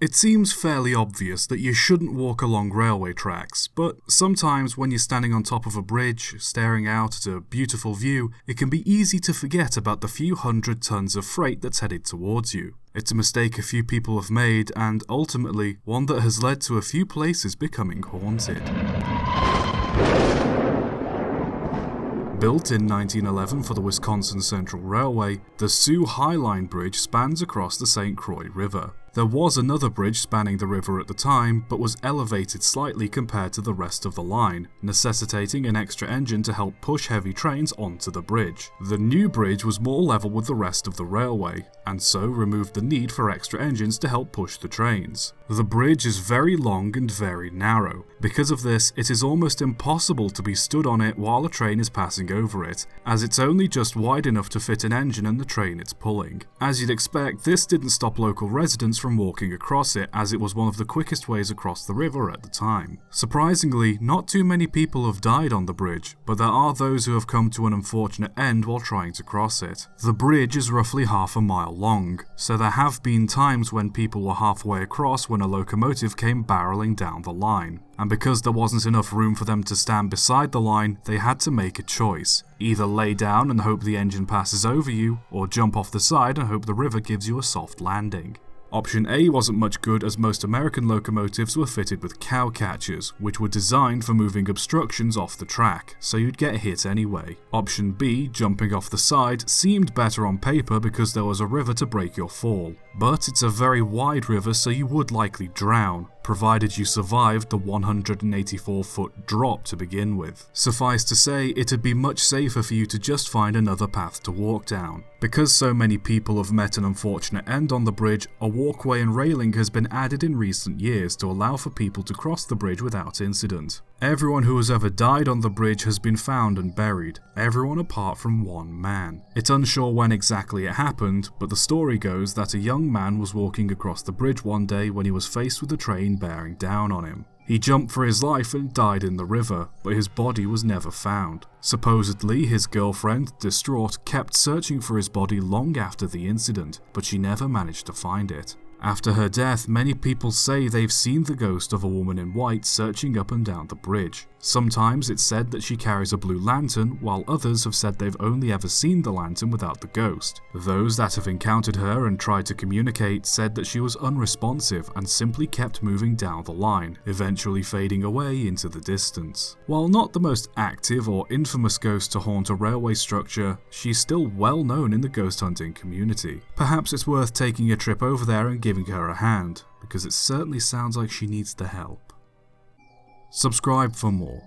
It seems fairly obvious that you shouldn't walk along railway tracks, but sometimes when you're standing on top of a bridge, staring out at a beautiful view, it can be easy to forget about the few hundred tons of freight that's headed towards you. It's a mistake a few people have made, and ultimately, one that has led to a few places becoming haunted. Built in 1911 for the Wisconsin Central Railway, the Soo Line High Bridge spans across the St. Croix River. There was another bridge spanning the river at the time, but was elevated slightly compared to the rest of the line, necessitating an extra engine to help push heavy trains onto the bridge. The new bridge was more level with the rest of the railway, and so removed the need for extra engines to help push the trains. The bridge is very long and very narrow. Because of this, it is almost impossible to be stood on it while a train is passing over it, as it's only just wide enough to fit an engine and the train it's pulling. As you'd expect, this didn't stop local residents from walking across it, as it was one of the quickest ways across the river at the time. Surprisingly, not too many people have died on the bridge, but there are those who have come to an unfortunate end while trying to cross it. The bridge is roughly half a mile long, so there have been times when people were halfway across when a locomotive came barreling down the line. And because there wasn't enough room for them to stand beside the line, they had to make a choice. Either lay down and hope the engine passes over you, or jump off the side and hope the river gives you a soft landing. Option A wasn't much good, as most American locomotives were fitted with cow catchers, which were designed for moving obstructions off the track, so you'd get hit anyway. Option B, jumping off the side, seemed better on paper because there was a river to break your fall, but it's a very wide river, so you would likely drown, provided you survived the 184-foot drop to begin with. Suffice to say, it'd be much safer for you to just find another path to walk down. Because so many people have met an unfortunate end on the bridge, a walkway and railing has been added in recent years to allow for people to cross the bridge without incident. Everyone who has ever died on the bridge has been found and buried, everyone apart from one man. It's unsure when exactly it happened, but the story goes that a young man was walking across the bridge one day when he was faced with a train bearing down on him. He jumped for his life and died in the river, but his body was never found. Supposedly, his girlfriend, distraught, kept searching for his body long after the incident, but she never managed to find it. After her death, many people say they've seen the ghost of a woman in white searching up and down the bridge. Sometimes it's said that she carries a blue lantern, while others have said they've only ever seen the lantern without the ghost. Those that have encountered her and tried to communicate said that she was unresponsive and simply kept moving down the line, eventually fading away into the distance. While not the most active or infamous ghost to haunt a railway structure, she's still well known in the ghost hunting community. Perhaps it's worth taking a trip over there and giving her a hand, because it certainly sounds like she needs the help. Subscribe for more.